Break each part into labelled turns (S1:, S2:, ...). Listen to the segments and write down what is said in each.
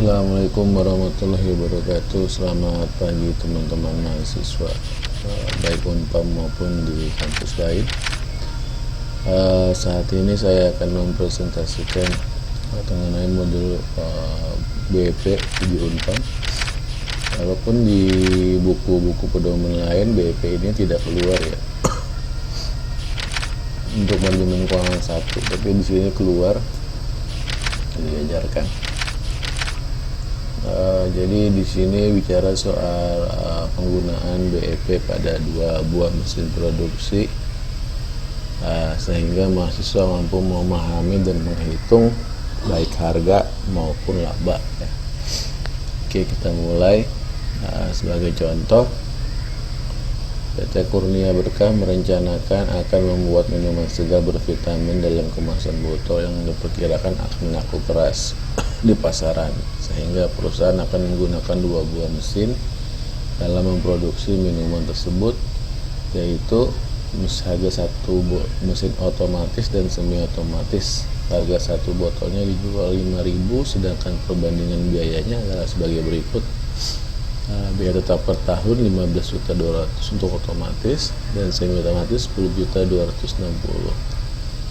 S1: Assalamualaikum warahmatullahi wabarakatuh. Selamat pagi teman-teman mahasiswa, baik Unpam maupun di kampus lain. Saat ini saya akan mempresentasikan mengenai modul BEP di Unpam. Walaupun di buku-buku pedoman lain BEP ini tidak keluar ya untuk manajemen keuangan 1, tapi di sini keluar diajarkan. Jadi di sini bicara soal penggunaan BEP pada 2 buah mesin produksi, sehingga mahasiswa mampu memahami dan menghitung baik harga maupun laba ya. Oke, kita mulai. Sebagai contoh, PT Kurnia Berkah merencanakan akan membuat minuman segar bervitamin dalam kemasan botol yang diperkirakan akan laku keras di pasaran, sehingga perusahaan akan menggunakan 2 buah mesin dalam memproduksi minuman tersebut, yaitu harga 1 mesin otomatis dan semi otomatis. Harga 1 botolnya dijual 5.000, sedangkan perbandingan biayanya adalah sebagai berikut. Biaya tetap per tahun 15.200.000 untuk otomatis dan semi otomatis 10.260.000.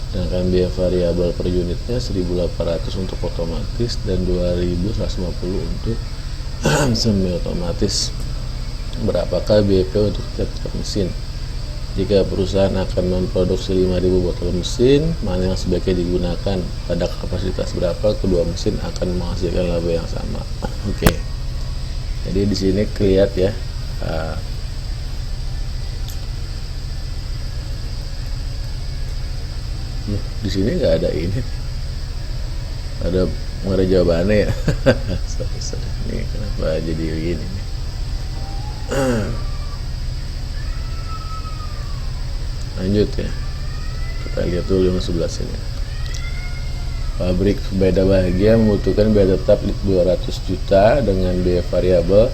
S1: Sedangkan biaya variabel per unitnya 1.800 untuk otomatis dan 2.150 untuk semi otomatis. Berapakah BEP untuk tiap mesin? Jika perusahaan akan memproduksi 5.000 botol mesin, mana yang sebaiknya digunakan? Pada kapasitas berapa kedua mesin akan menghasilkan laba yang sama? Oke. Jadi di sini kelihatan ya, di sini nggak ada ini, nggak ada jawabannya ya. Sorry. Ini kenapa jadi begini nih? Lanjut ya, kita lihat dulu yang sebelah sini. Pabrik Beda Bahagia membutuhkan biaya tetap 200 juta dengan biaya variabel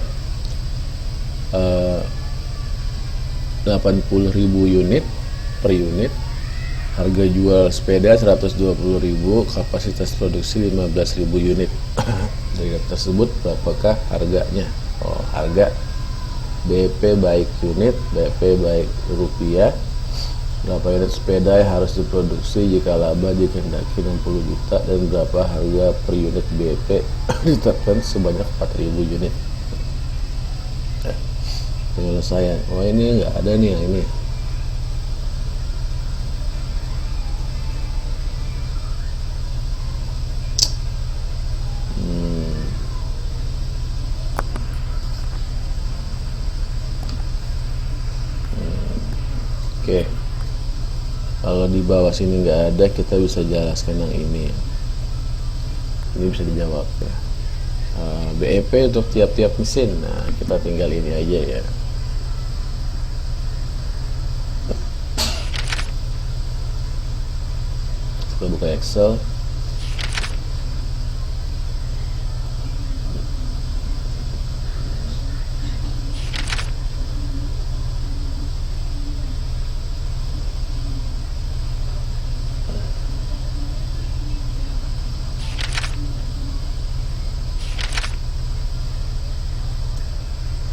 S1: 80.000 unit per unit. Harga jual sepeda 120.000, kapasitas produksi 15.000 unit. Dari data tersebut berapakah harganya? Harga BEP baik unit, BEP baik rupiah. Berapa unit sepeda yang harus diproduksi jika laba dikehendaki 60 juta, dan berapa harga per unit BEP ditetapkan sebanyak 4.000 unit. Penyelesaian. Ini nggak ada nih yang ini. Oke. Kalau di bawah sini nggak ada, kita bisa jelaskan yang ini. Ini bisa dijawab ya. BEP untuk tiap-tiap mesin. Nah, kita tinggal ini aja ya. Kita buka Excel.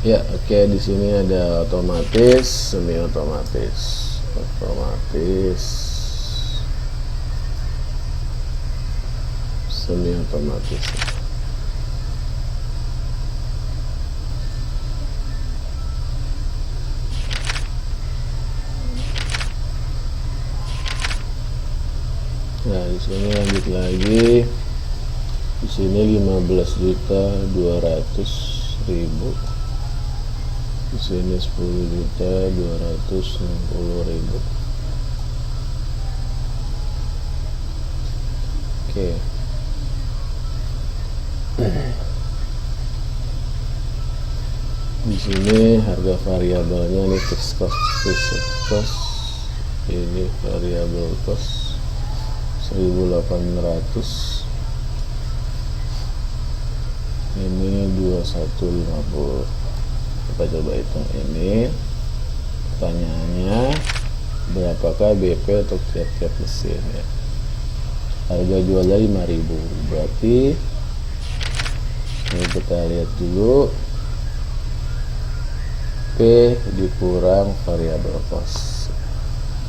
S1: Ya, oke, di sini ada otomatis, semi otomatis, semi otomatis. Nah, di sini lanjut lagi. Di sini 15.200.000. Di sini 10.260.000. Oke. Di sini harga variabelnya ini fixed cost. Ini variabel cost 1.800. Ini 2150. Kita coba hitung ini. Pertanyaannya, berapakah BEP untuk tiap-tiap mesin ya? Harga jualnya 5.000, berarti Ini kita lihat dulu P dikurang variabel cost,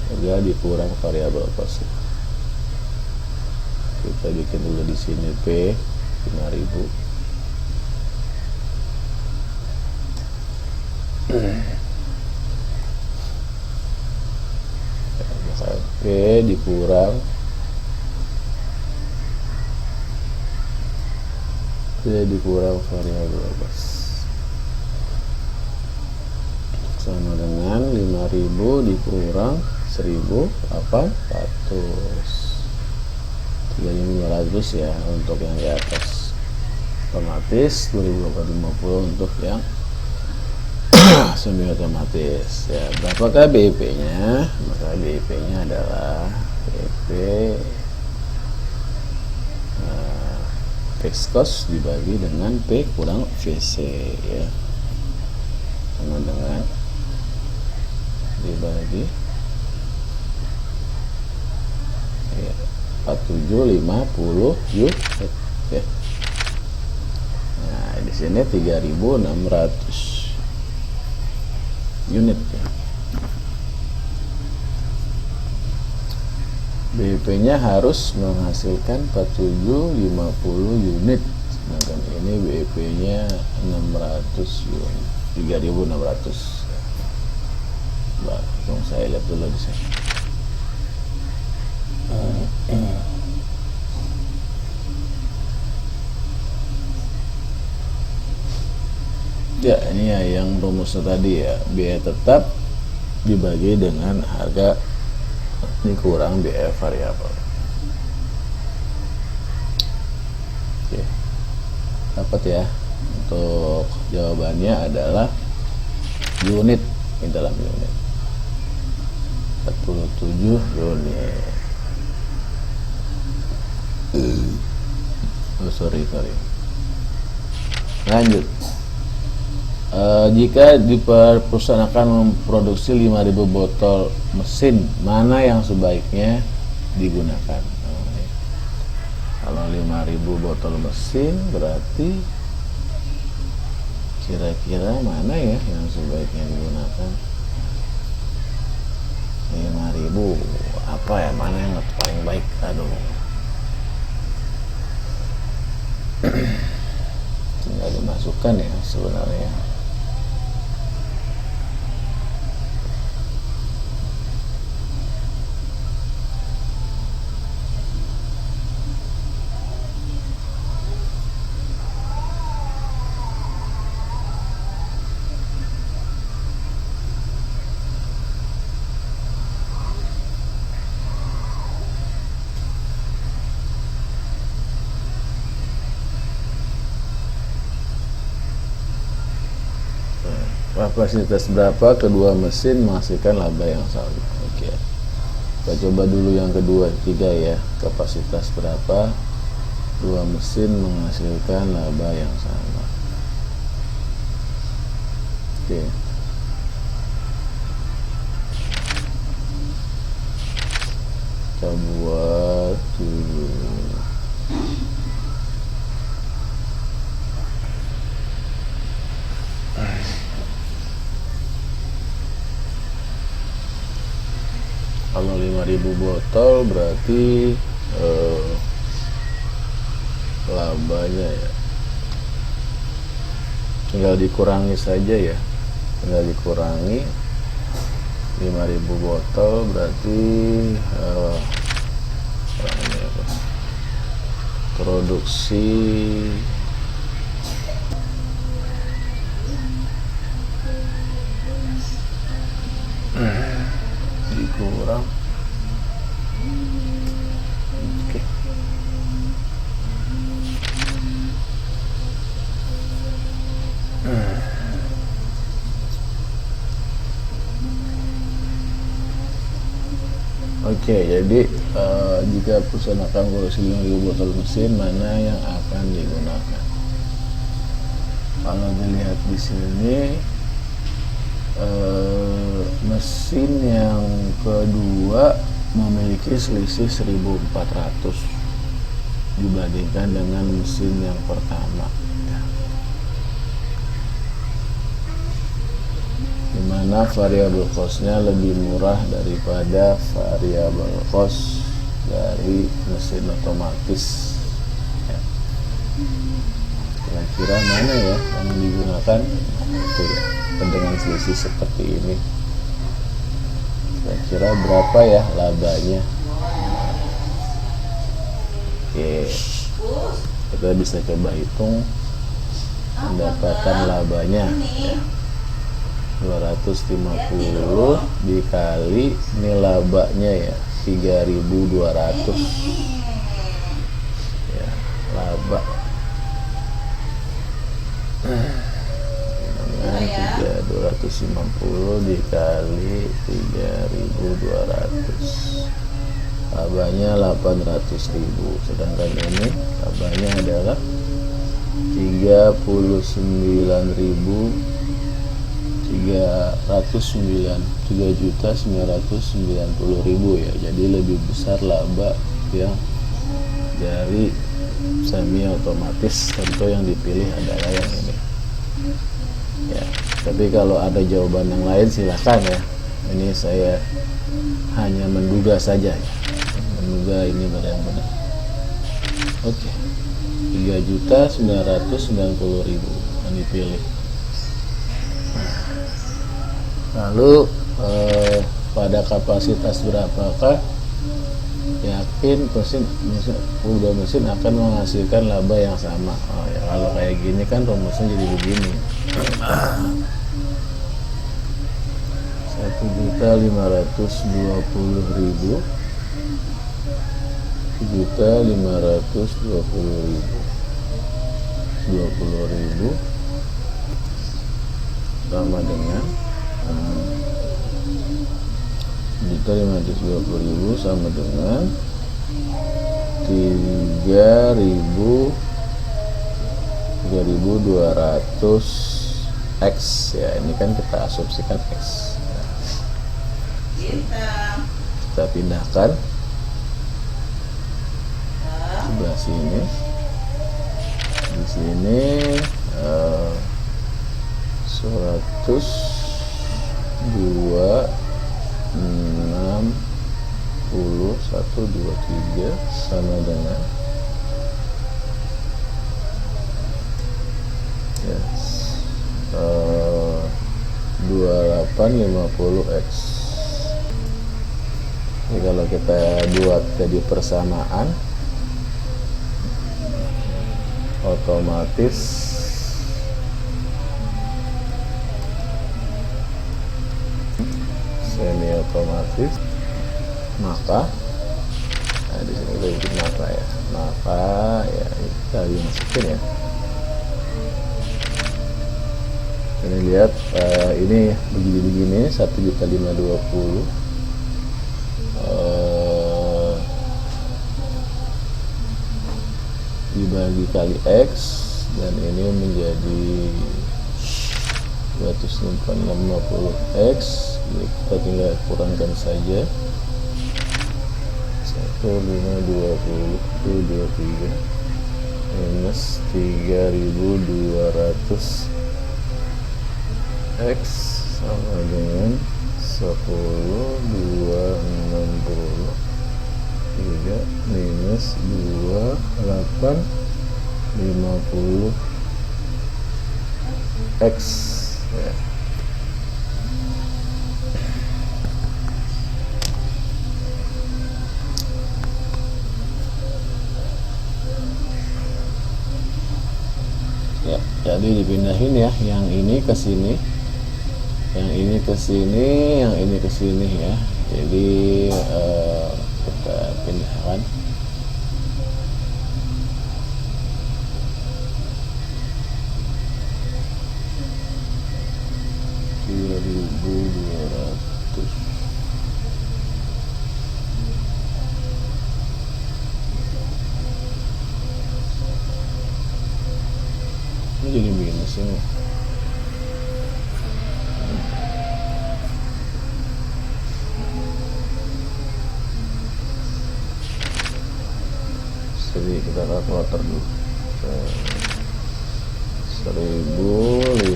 S1: harga dikurang variabel cost. Kita bikin dulu di sini P 5.000. P dikurang variabel cost sama dengan 5.000 dikurang 1.800, 3.500 ya untuk yang di atas, otomatis 2.850 untuk yang semi otomatis ya. Berapakah BIP nya? Maka BIP nya adalah BIP fixed cost dibagi dengan P kurang VC ya, sama dengan dibagi 4750 unit ya. Nah di sini 3.600 unit ya. BIP nya harus menghasilkan 4750 unit, sedangkan ini BIP nya 600 unit, 3.600. Langsung saya lihat dulu di sini. Ya ini ya yang rumusnya tadi ya, biaya tetap dibagi dengan harga dikurang biaya variabel. Oke, dapat ya. Untuk jawabannya adalah unit, di dalam unit 47 unit. Sorry. Lanjut. Jika di perusahaan akan memproduksi 5.000 botol mesin, mana yang sebaiknya digunakan? Kalau 5.000 botol mesin berarti kira-kira mana ya yang sebaiknya digunakan? 5.000 apa ya, mana yang paling baik? Aduh, tinggal dimasukkan ya sebenarnya. Kapasitas berapa kedua mesin menghasilkan laba yang sama? Oke, kita coba dulu yang kedua, ketiga ya. Kapasitas berapa dua mesin menghasilkan laba yang sama? Oke, kita buat dulu. Kalau 5.000 botol berarti labanya ya tinggal dikurangi saja ya, tinggal dikurangi 5.000 botol berarti produksi dikurang. Oke. Oke, jadi jika perusahaan akan produksi 5.000 botol mesin, mana yang akan digunakan? Kalau dilihat di sini, mesin yang kedua memiliki selisih 1.400 dibandingkan dengan mesin yang pertama ya. mana variabel cost-nya lebih murah daripada variabel cost dari mesin otomatis ya. Kira-kira mana ya yang digunakan? Itu ya, dengan selisih seperti ini kira-kira berapa ya labanya? Oke, kita bisa coba hitung pendapatan labanya ya. 250 dikali ini labanya ya 3.200 ya, laba dengan 250 dikali 3.200 labanya 800.000, sedangkan ini labanya adalah 3.990.000 ya. Jadi lebih besar laba yang dari semi otomatis. Tentu yang dipilih adalah yang ini ya. Tapi kalau ada jawaban yang lain silahkan ya. Ini saya hanya menduga saja ya. Menduga ini yang benar. Oke, 3.990.000 yang dipilih. Lalu pada kapasitas berapakah yakin mesin akan menghasilkan laba yang sama? Oh ya, kalau kayak gini kan rumusnya jadi begini. 1.520.000 20.000 sama dengan 1.520.000 sama dengan 3.200 X ya. Ini kan kita asumsikan X ya. Kita pindahkan sebelah sini. Di sini 123 sama dengan yes, 2850X. Jadi kalau kita buat jadi persamaan otomatis semi otomatis, maka di sini kita bikin maka ya, kita masukin ya. Ini lihat ini begini 1.520.000 dibagi kali X, dan ini menjadi 250X. Jadi kita tinggal kurangkan saja 1.520 minus 3.200 X sama dengan 10.260 3 minus 2850 X ya. Ya, jadi dipindahin ya, yang ini ke sini, yang ini ke sini, yang ini ke sini ya. Jadi kita pindahkan. Ini jadi minus ini. Jadi kita kalkulator dulu. 1.500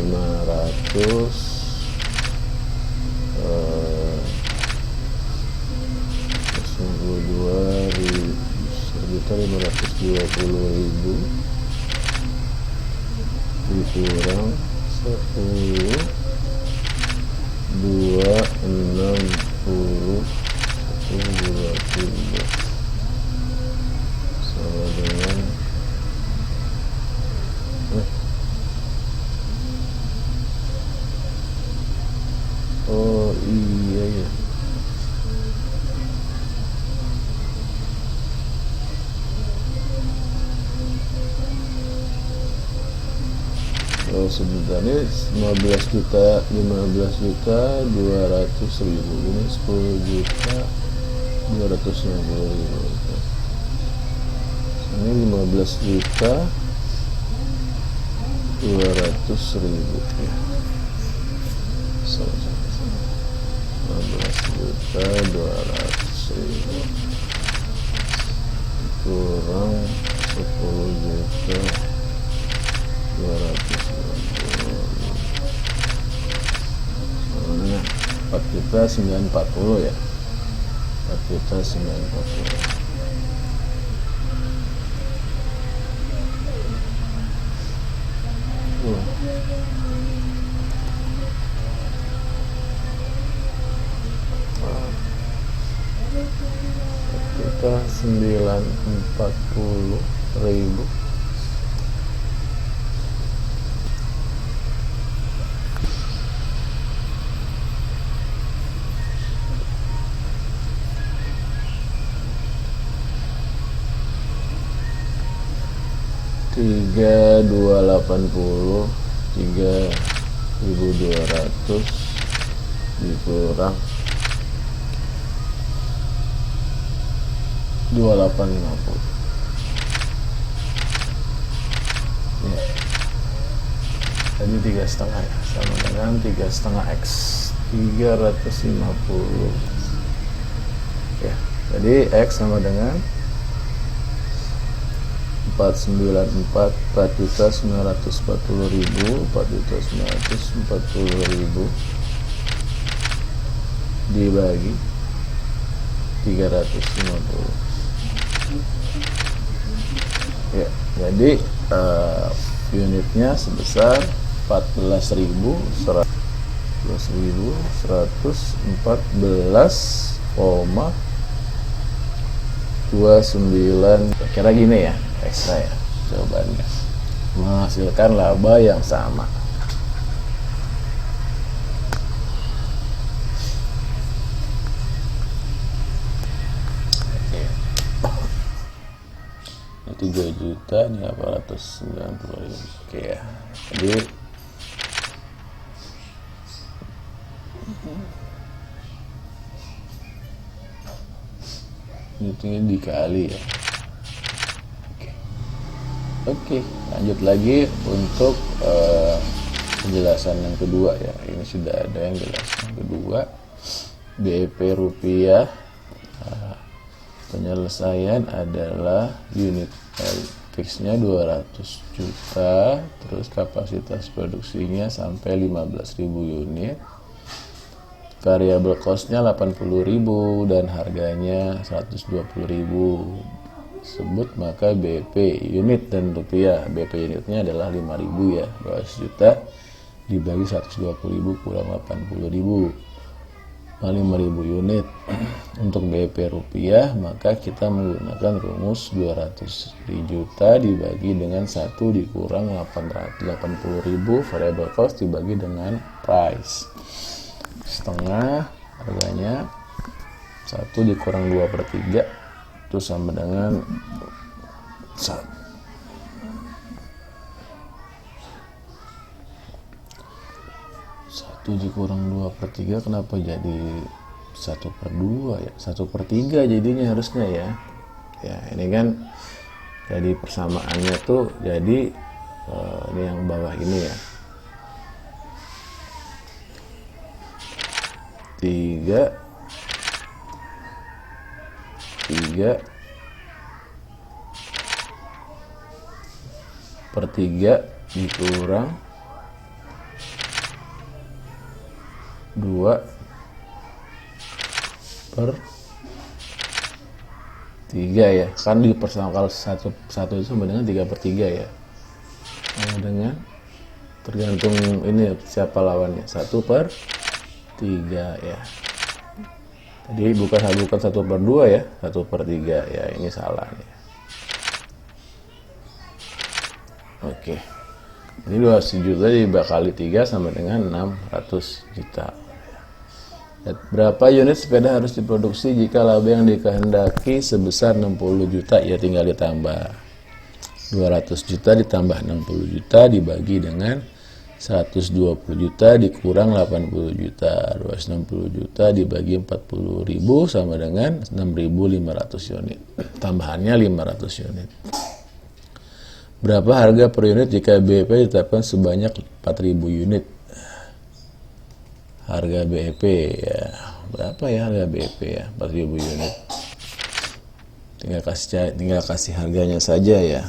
S1: 2.520.000 dikurang 10 260 123 sama dengan oh iya ya, oh sebentar, ini 15 juta 200.000, ini 10.260.000, ini 15.200.000 ya, 15.200.000 kurang 10.200.000 soalnya 4.940 ya, 4.940. Kita 940.000 3.280 3.200 dikurang 2.850 ya. Tadi 3,5 ya, sama dengan 3,5 X 350 ya. Jadi X sama dengan 494, 4.940.000, 4.940.000 dibagi 350 ya. Jadi unitnya sebesar 14.114,29, kira gini ya ekstra ya, jawabannya menghasilkan laba yang sama. Ini 3 juta, ini 890.000. Oke ya, jadi ini dikali ya. Oke, lanjut lagi untuk penjelasan yang kedua ya. Ini sudah ada yang jelas. Yang kedua, BEP rupiah, penyelesaian adalah unit fixnya 200 juta, terus kapasitas produksinya sampai 15.000 unit, variable costnya 80.000 dan harganya 120.000 sebut, maka BP unit dan rupiah. BP unitnya adalah 5.000 ya, 200 juta dibagi 120.000 kurang 80.000, 5.000 unit. Untuk BP rupiah maka kita menggunakan rumus 200 juta dibagi dengan 1 dikurang 80.000 variable cost dibagi dengan price setengah, harganya 1 dikurang 2/3 itu sama dengan 1 dikurang 2/3. Kenapa jadi 1/2 ya? 1/3 jadinya harusnya ya. Ya ini kan jadi persamaannya tuh jadi ini yang bawah ini ya, 3/3 dikurang 2/3 3 ya, kan di kalau satu itu sama dengan 3/3 ya, sama dengan tergantung ini siapa lawannya, 1/3 ya. Jadi bukan 1/2 ya, 1/3 ya, ini salah nih. Oke, ini 200 juta dibakali 3 sama dengan 600 juta. Berapa unit sepeda harus diproduksi jika laba yang dikehendaki sebesar 60 juta? Ya tinggal ditambah 200 juta ditambah 60 juta dibagi dengan 120 juta dikurang 80 juta. 260 juta dibagi 40.000 sama dengan 6.500 unit. Tambahannya 500 unit. Berapa harga per unit jika BEP ditetapkan sebanyak 4.000 unit? Harga BEP ya, berapa ya harga BEP ya? 4.000 unit. Tinggal kasih harganya saja ya.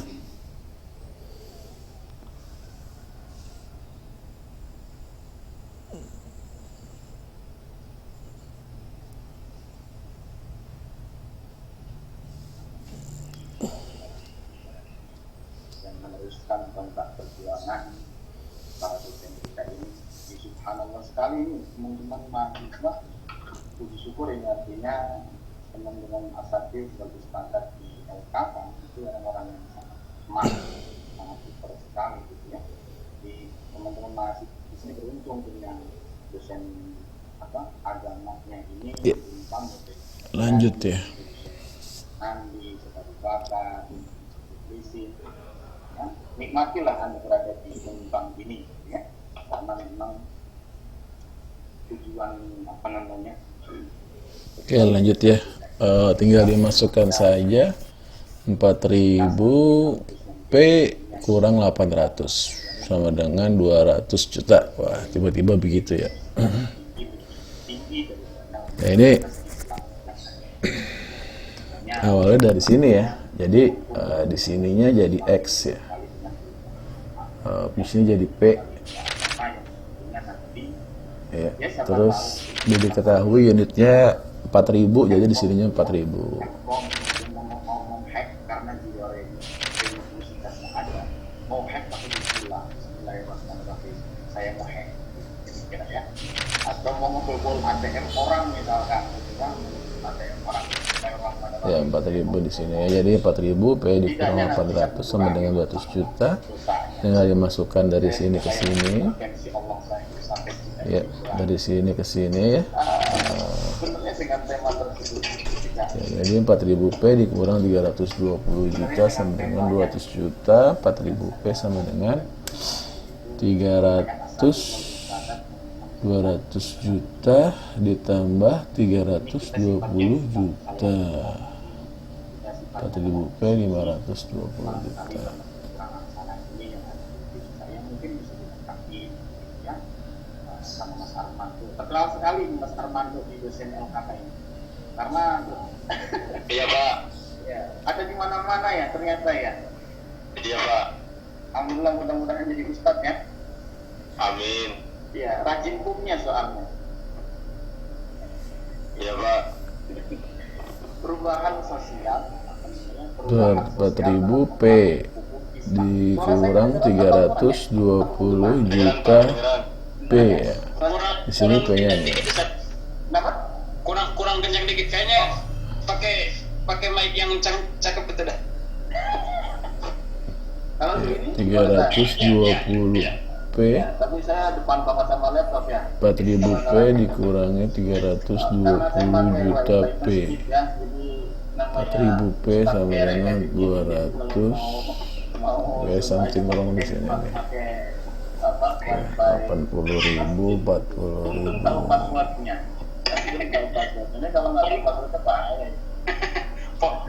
S2: Yang meneruskan kontrak perjuangan para dosen kita ini. Subhanallah sekali ini teman-teman mahasiswa, puji syukur ini artinya teman-teman asatidz sebagai standar di LKK itu orang-orang yang sangat smart, sangat super sekali gitu ya. Di teman-teman mahasiswa di sini beruntung dengan dosen agamanya ini bintang
S1: lanjut ya.
S2: Andi, sebagai bakat, polisi, ya, nikmatilah Anda berada di bintang ini ya. Karena memang tujuan
S1: Oke lanjut ya, tinggal dimasukkan saja 4.000 P kurang 800 sama dengan 200 juta. Wah tiba-tiba begitu ya. Nah ini awalnya dari sini ya, jadi di sininya jadi X ya, di sini jadi P ya, terus diketahui unitnya 4.000, jadi di sininya 4.000.
S2: Mau hack karena jiwa universitasnya ada, mau hack pakai istilah Bismillahirrahmanirrahim, saya mau hack kira ya, atau mau ngebobol ATM orang misalkan gitu kan, ATM orang
S1: ya 4.000 di sini ya, jadi 4.000 P dikurang 800 sama dengan 200 juta, tinggal dimasukkan dari sini ke sini ya, dari sini ke sini ya. Ya, jadi 4.000 P dikurang 320 juta sama dengan 200 juta. 4.000 P sama dengan 200 juta ditambah 320 juta. 4.000 P 520 juta.
S2: Terkenal sekali Mas Armando di dosen LKK ini, karena
S3: iya Pak,
S2: ya, ada di mana-mana ya ternyata ya.
S3: iya Pak.
S2: Alhamdulillah, mudah-mudahan jadi ustadz ya.
S3: Amin.
S2: Ya, rajin hukumnya soalnya.
S3: Iya Pak.
S2: Perubahan sosial.
S1: 4.000 P dikurang 320 juta P ya. Di sini P-nya nih.
S3: Kurang kencang dikit kayaknya, pakai mic yang cakep betul dah.
S1: 320 P.
S2: Tapi saya depan bapak sama laptop ya.
S1: 4.000 P dikurangi 320 juta P. 4.000 P sama dengan 200. Oke, something wrong di sini nih. 80.000, 40.000.
S2: Ini kalau nggak tahu passwordnya bahaya.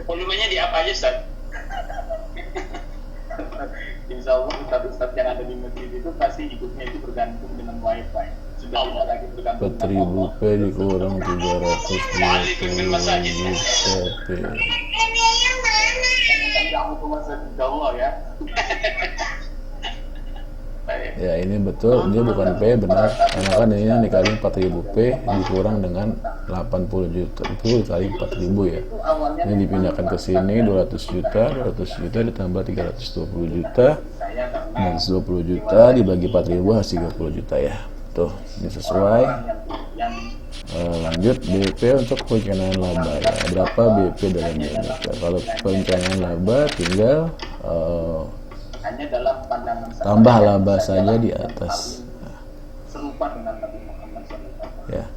S3: Volumenya di apa aja Ustaz?
S2: Insya Allah Ustadz yang ada di masjid itu pasti hidupnya itu bergantung dengan wifi. Sudah tidak lagi bergantung.
S1: 4.000 P dikurang 320 juta P.
S2: Kamu tuh masih Allah ya.
S1: Ya ini betul, dia bukan P, benar, karena kan ini dikali 4000 P dikurang dengan 80 juta, itu dikali 4000 ya. Ini dipindahkan ke sini 200 juta ditambah 320 juta, 320 juta dibagi 4000 hasil 30 juta ya. Tuh, ini sesuai. Lanjut BP untuk perencanaan laba ya. Berapa BP dalam unit ya. Kalau perencanaan laba tinggal
S2: hanya dalam pandangan
S1: tambah laba saja di atas.
S2: serupa dengan Nabi Muhammad SAW.
S1: Ya.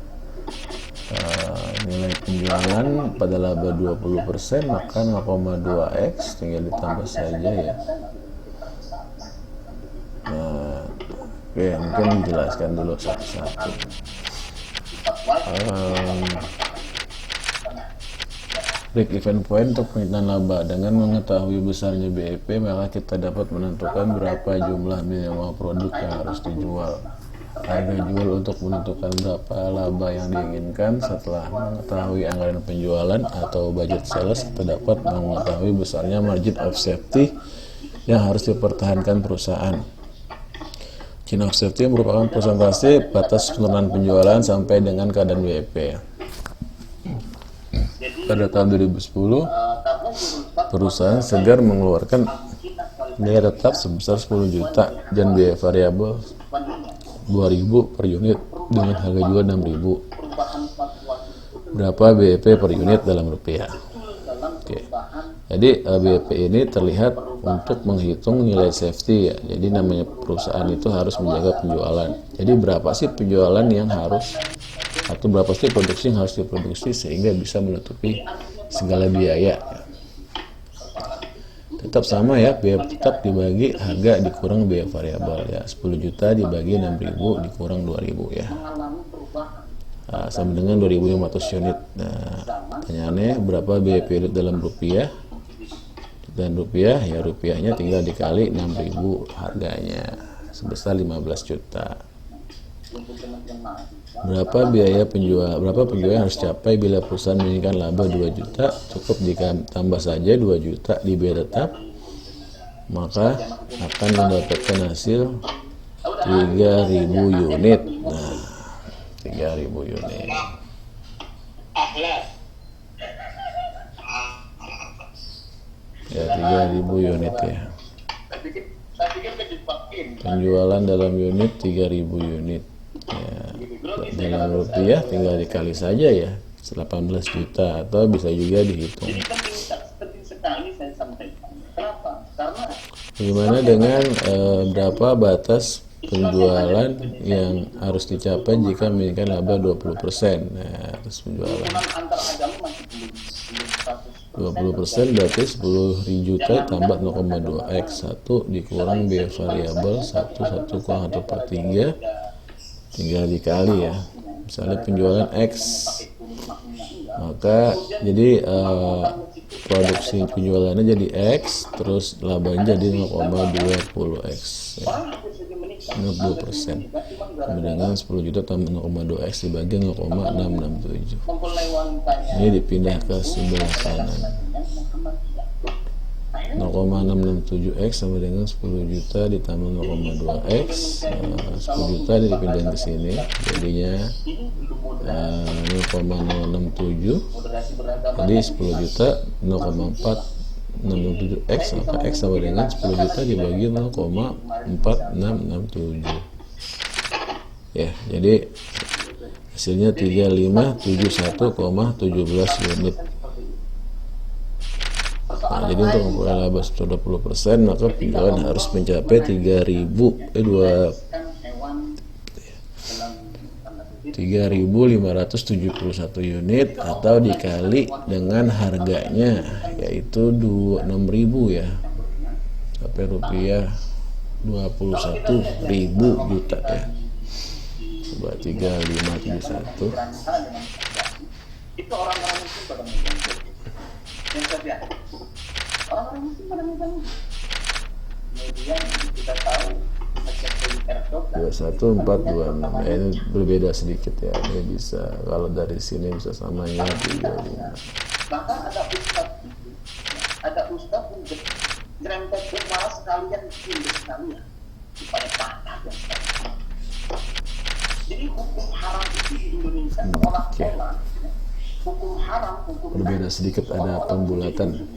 S1: Nilai penjualan pada laba 20% maka 0,2x tinggal ditambah saja ya. Nah, oke, mungkin dijelaskan dulu satu-satu. Break even point untuk penghitungan laba. Dengan mengetahui besarnya BEP, maka kita dapat menentukan berapa jumlah minimal produk yang harus dijual. Harga jual untuk menentukan berapa laba yang diinginkan. Setelah mengetahui anggaran penjualan atau budget sales, kita dapat mengetahui besarnya margin of safety yang harus dipertahankan perusahaan. Margin of safety merupakan persentase batas penurunan penjualan sampai dengan keadaan BEP. Pada tahun 2010, perusahaan Segar mengeluarkan biaya tetap sebesar 10 juta dan biaya variabel 2.000 per unit dengan harga jual 6.000. Berapa BEP per unit dalam rupiah? Oke. Jadi BEP ini terlihat untuk menghitung nilai safety ya. Jadi namanya perusahaan itu harus menjaga penjualan. Jadi berapa sih penjualan yang harus atau berapa sih produksi yang harus diproduksi sehingga bisa menutupi segala biaya ya. Tetap sama ya, biaya tetap dibagi harga dikurang biaya variabel ya. 10 juta dibagi 6.000 dikurang 2.000 ya. Sama dengan 2.500 unit. Nah, pertanyaannya berapa BEP unit dalam rupiah? Dan rupiah ya, rupiahnya tinggal dikali 6.000 harganya sebesar 15 juta. Berapa penjual yang harus capai bila perusahaan menginginkan laba 2 juta? Cukup jika tambah saja 2 juta di biaya tetap, maka akan mendapatkan hasil 3.000 unit. Nah, 3.000 unit. Ya, 3.000 unit ya. Penjualan dalam unit 3.000 unit. Ya, dalam rupiah tinggal dikali saja ya, 18 juta atau bisa juga dihitung. Bagaimana dengan berapa batas penjualan yang harus dicapai jika menginginkan laba 20%? Nah, terus penjualan 20% berarti 10 juta tambah 0,2x 1 dikurang biaya variabel 1 kurang 1/3 tinggal dikali ya. Misalnya penjualan X, maka jadi produksi penjualannya jadi X, terus labanya jadi 0,20x ya. 60%. Dengan 10 juta tambah 0,2x dibagi 0,667. Ini dipindah ke sebelah kanan. 0,667x sama dengan 10 juta ditambah 0,2x. 10 juta dipindahin ke sini, jadinya 0,067. Jadi 10 juta 0,467x, maka x sama dengan 10 juta dibagi 0,4667. Ya, jadi hasilnya 3571,17 unit. Nah, jadi untuk mengurangi laba 20%, maka penjualan harus mencapai 3.571 unit atau dikali dengan harganya yaitu 6.000 ya, sampai rupiah 21.000 juta ya. Coba 3571. Itu orang-orang itu pada orang-orang muslim pada megang. Kemudian kita tahu 21426 ya, ini berbeda sedikit ya. Ini bisa kalau dari sini bisa samanya 35. Bahkan ada ustaz pun jerempet malah sekalian sekalian supaya patah ya.
S2: seolah-olah hukum haram, hukum
S1: Berbeda sedikit, ada pembulatan.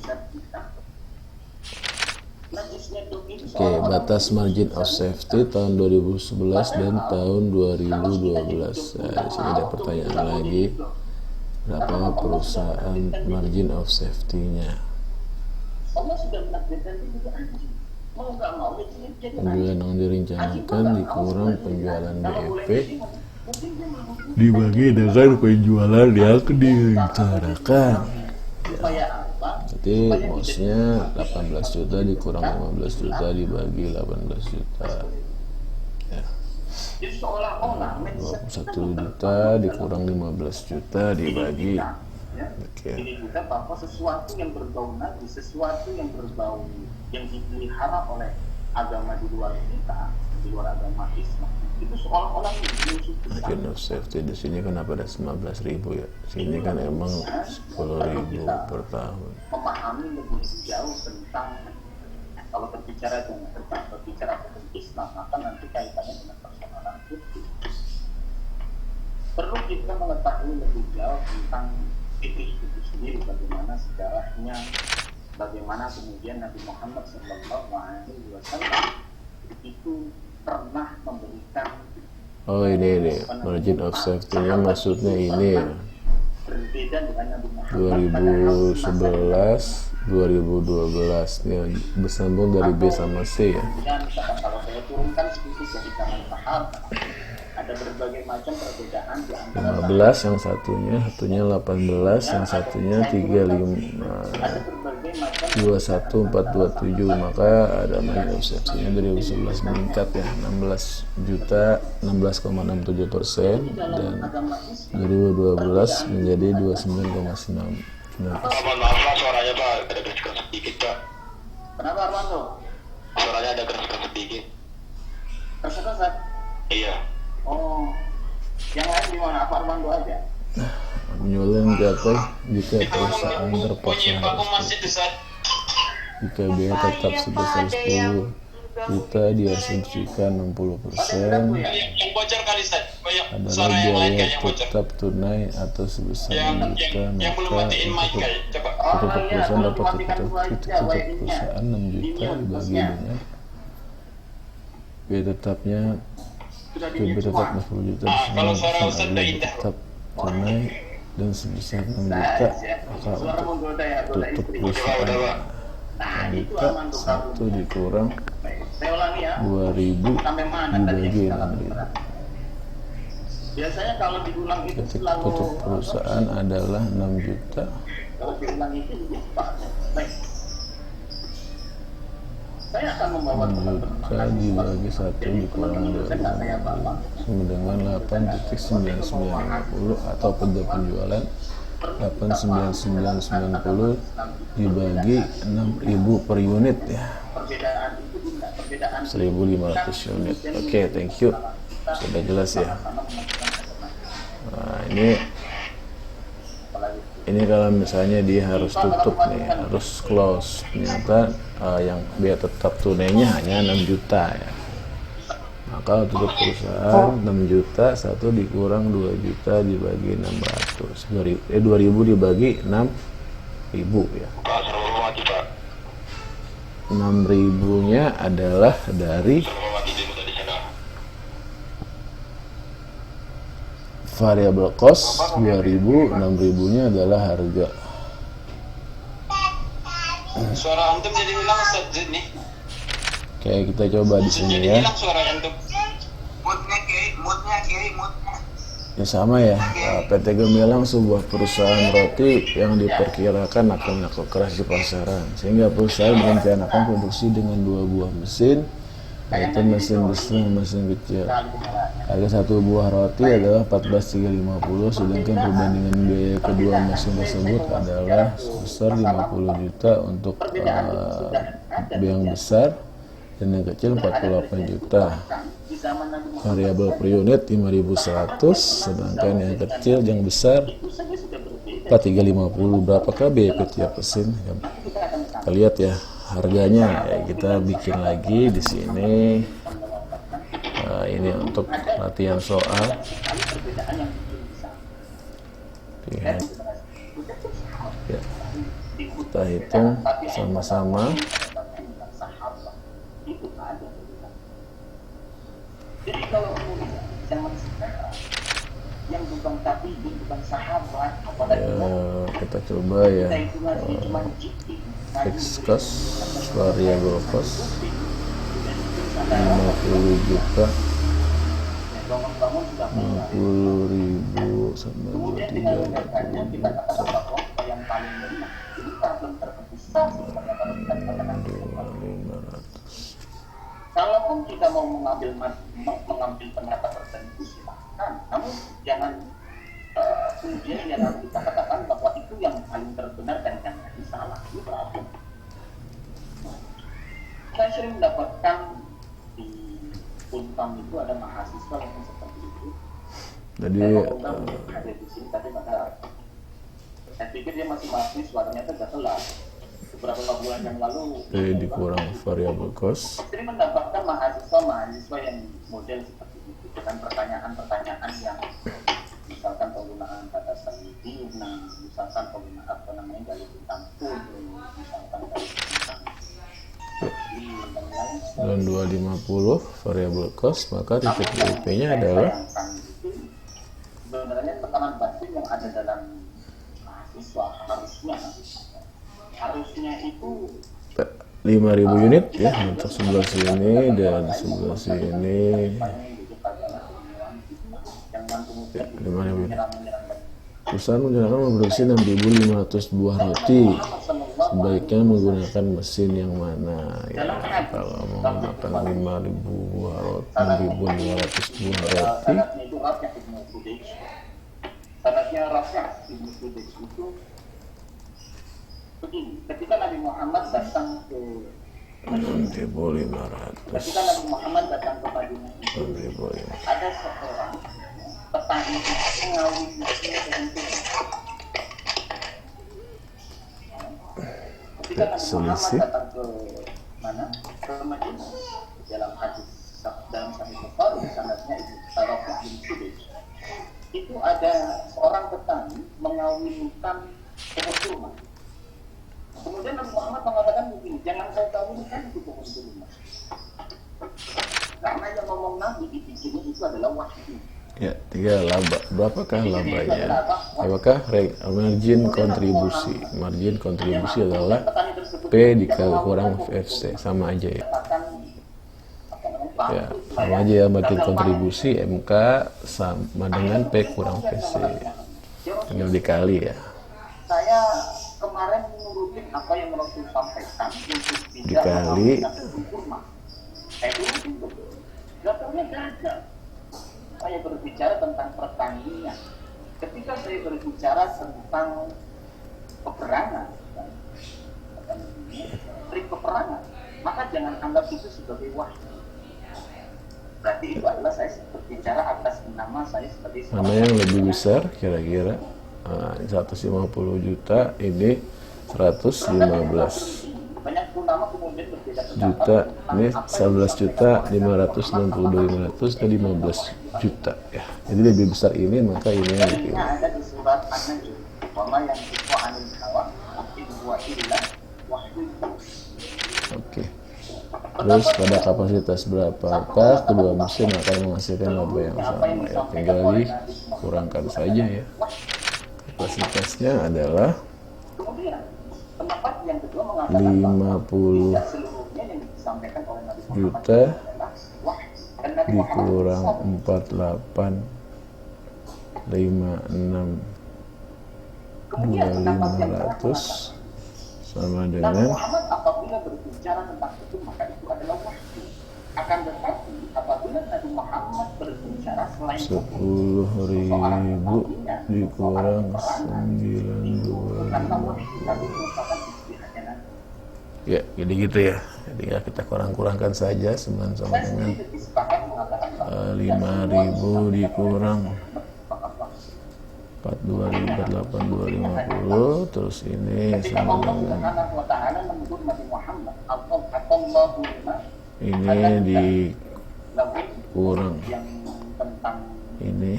S1: Oke, batas margin of safety tahun 2011 dan tahun 2012. Nah, di sini ada pertanyaan lagi. Berapa perusahaan margin of safety-nya? Penjualan yang direncanakan dikurang penjualan BEP dibagi dengan penjualan yang direncanakan. Jadi maksudnya 18 juta dikurang 15 juta dibagi 18 juta. Ya. 21 juta dikurang 15 juta dibagi. Oke.
S2: Ini juga bahwa sesuatu yang berbau najis, sesuatu yang berbau yang dipelihara oleh agama di luar kita, di luar agama Islam, itu seolah-olah
S1: Margin of safety di sini kenapa ada 19.000 ya? Sini kan emang 10.000 per tahun.
S2: Memahami lebih jauh tentang kalau berbicara tentang Islam, maka nanti kaitannya dengan persoalan itu. Perlu kita mengetahui lebih jauh tentang itu sendiri, bagaimana sejarahnya, bagaimana kemudian Nabi Muhammad SAW itu pernah memberikan.
S1: Oh ini margin of safety-nya maksudnya ini ya.
S2: Berbeda dengan Nabi Muhammad
S1: 2011, 2012 nih bersambung dari B sama C ya.
S2: Kalau saya turunkan sedikit dari zaman sahabat, ada berbagai macam perbedaan di antara
S1: 15 yang satunya 18, yang satunya 35, 21, 427, maka ada margin of safety-nya dari 2011 meningkat ya 16 juta 16,67% dan 2012 menjadi 29,9%.
S3: Maaf Pak, suaranya Pak ada keraskan sedikit Pak.
S2: Kenapa Armando?
S3: Suaranya ada keraskan sedikit.
S2: Kesat-kesat?
S3: Iya.
S2: Oh, yang lain gimana? Apa Armando aja?
S1: Menyuling jatuh jika perusahaan terpaksa
S3: Bunyi Pak
S1: harus
S3: masih desat.
S1: jika biaya tetap sebesar 10 juta diasumsikan 60%
S3: Yang bocor kali Ustaz.
S1: adalah
S3: Suara yang lain
S1: biaya
S3: kayak yang bocor.
S1: tetap tunai atau sebesar 6 juta,
S3: Yang belum
S1: maka
S3: matiin mic
S1: untuk
S3: kayak coba.
S1: perusahaan dapat tutup perusahaan 6 juta dibagi dengan biaya tetapnya biaya tetap 10 juta
S3: Kalau suara
S1: disamakan
S3: Ustaz udah
S1: adalah
S3: indah.
S1: tetap tunai dan sebesar 6 juta, maka
S2: Suara
S1: untuk
S2: menggoda ya, goda
S1: tutup
S2: istri.
S1: perusahaan
S2: Nah,
S1: 6
S2: itu
S1: juta
S2: Armando
S1: 1
S2: kamu.
S1: dikurang
S2: Baik, saya ulangi ya.
S1: 2.000
S2: Sampai mana tadi
S1: dibagi
S2: yang kita
S1: 6.000.
S2: lakukan? Biasanya kalau diulang itu
S1: Titik
S2: selalu
S1: tutup perusahaan adalah 6 juta.
S2: kalau diulang itu lupa. Baik. Saya akan membawa
S1: 6
S2: teman-teman
S1: juta dibagi 1 dikurang 2.000 sama dengan 8.9950 atau penjualan 89990 dibagi 6.000 per unit ya,
S2: perbedaan itu tidak perbedaan
S1: 1.500 unit. Oke, thank you, sudah jelas ya. Nah, ini kalau misalnya dia harus tutup nih, harus close, ternyata yang biaya tetap tunainya hanya 6 juta ya. Maka tutup perusahaan 6 juta, 1 dikurang 2 juta dibagi 600, 2.000 dibagi 6.000 ya.
S3: Pak, suara mati Pak.
S1: 6.000 nya adalah dari
S3: Suara mati demo tadi sana.
S1: variable cost 2.000, 6.000 nya adalah harga.
S3: Suara antum jadi hilang Ustaz nih.
S1: Oke, kita coba di sini
S3: Jadi
S1: ya.
S3: hilang suara antum.
S2: moodnya
S1: Ya sama ya, PT Gemilang sebuah perusahaan roti yang diperkirakan akan laku keras di pasaran, sehingga perusahaan merencanakan produksi dengan 2 buah mesin, yaitu mesin besar dan mesin kecil. Harga 1 buah roti adalah 14.350, sedangkan perbandingan biaya kedua mesin tersebut adalah sebesar 50 juta untuk yang besar dan yang kecil 48 juta. Variabel per unit 5.100, sedangkan yang kecil yang besar 4.350. Berapakah BEP tiap mesin? Kita lihat ya harganya. Ya, kita bikin lagi di sini. Nah, ini untuk latihan soal. kelebihan. Ya, kita hitung sama-sama.
S2: Jadi kalau kemudian zaman sekarang yang bukan tabi, bukan sahabat, apalagi
S1: kita coba ya, fixed cost, variable cost 50 juta, 50.000 sama 23 juta.
S2: yang paling benar ini problem terbesar kalaupun kita mau mengambil pendapat tertentu silahkan, namun jangan kemudian yang harus kita katakan bahwa itu yang paling terbenar dan yang tadi salah. Itu problem. Saya sering mendapatkan di Unpam itu ada mahasiswa yang seperti itu.
S1: Jadi
S2: ada di sini tadi maka saya pikir dia masih mahasiswa, ternyata sudah kelar. Beberapa bulan yang lalu
S1: dikurang variable cost.
S2: Sering mendapatkan mahasiswa yang model seperti itu dengan pertanyaan-pertanyaan yang misalkan penggunaan kata sanidina, misalkan penggunaan apa namanya dari bintang kudu, misalkan dari bintang
S1: dan 250 variable cost, maka titik IP-nya adalah
S2: sebenarnya tekanan batin yang ada dalam mahasiswa harusnya itu
S1: 5.000 unit ya untuk sebelah sini dan sebelah sini ya, 5.000 unit. Perusahaan mencanangkan memproduksi 6.500 buah roti. Sebaiknya menggunakan mesin yang mana ya? Kalau menggunakan 5.000 buah roti, 6.500 buah roti.
S2: Sanadnya Rafi' Ibnu Sudays itu begini, ketika Nabi Muhammad datang ke Madinah,
S1: 6.500.
S2: ketika Nabi Muhammad datang ke Madinah itu, ada seorang petani pengawin mesin keuntungan. Ketika Nabi Muhammad datang ke mana? Ke Madinah, dalam Sahih Bukhari, sanadnya itu Rafi' bin Sudays. Itu ada seorang petani mengawinkan pohon kurma. Kemudian Nabi Muhammad mengatakan begini, jangan kau kawinkan itu pohon kurma. Karena yang ngomong Nabi di sini itu adalah wahyu.
S1: Ya, 3 laba. Berapakah labanya? Apakah margin kontribusi? Margin kontribusi adalah P dikali kurang FC, sama aja ya. Ya, sama aja ya, margin kontribusi MK sama dengan P kurang PC. Tinggal dikali ya.
S2: Saya kemarin menurutin apa yang Rasul sampaikan untuk
S1: dikali
S2: kurma. Saya turutin betul. Gatalnya gagal. Saya berbicara tentang pertanian. Ketika saya berbicara tentang peperangan, trik peperangan, maka jangan anggap itu sebagai wahyu. Berarti itu adalah saya berbicara atas nama saya sebagai
S1: mana yang lebih besar kira-kira? 150 juta, ini 115 juta, ini 11 juta 562 500 dan 15 juta ya. Jadi lebih besar ini, maka ini yang dipilih.
S2: Ada di surat An-Najm, "Wama yantiqu 'anil hawa in huwa illa wahyun." Oke.
S1: Terus pada kapasitas berapakah kedua mesin akan menghasilkan laba yang sama? Ya, tinggal dikurangkan saja ya. Kapasitasnya adalah 50 juta dikurang 48 56 2500 sama dengan
S2: apabila berbicara tentang itu maka itu adalah wahyu. Akan tetapi apabila Nabi Muhammad berbicara selain
S1: 10.000 dikurang 92 ya, jadi gitu ya. Jadi ya kita kurang-kurangkan saja sama dengan 5.000 dikurang 42.850, terus ini sama dengan ini dikurang ini,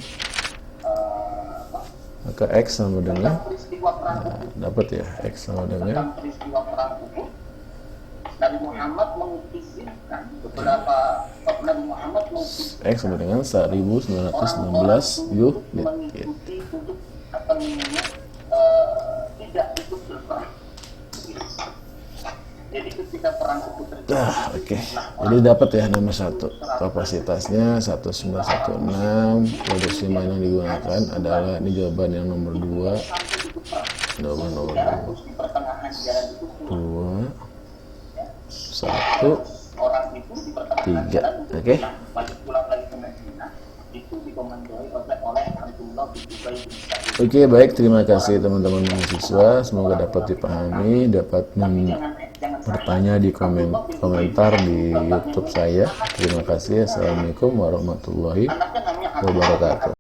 S1: maka maka X sama dengan
S2: peristiwa perang Uhud,
S1: dapat ya, X sama dengan
S2: tentang peristiwa perang Uhud, Nabi Muhammad mengizinkan beberapa Nabi Muhammad mengizinkan
S1: X sama dengan 1916 unit.
S2: mengikuti untuk apa namanya tidak ikut berperang. Jadi ketika perang Uhud terjadi,
S1: Oke. Jadi dapat ya nomor 1. Kapasitasnya 1916. Produksi main yang digunakan adalah, ini jawaban yang nomor 2. Jawaban nomor
S2: terus di pertengahan jalan itu
S1: 2 1
S2: orang itu di pertengahan
S1: 3.
S2: jalan
S1: Oke.
S2: balik pulang lagi ke Madinah, itu dikomandoi oleh Abdullah bin Ubay bin Salul.
S1: Oke, baik, terima kasih teman-teman mahasiswa. Semoga dapat dipahami, dapat bertanya di komentar di YouTube saya. Terima kasih. Assalamualaikum warahmatullahi
S2: Anaknya namanya
S1: wabarakatuh.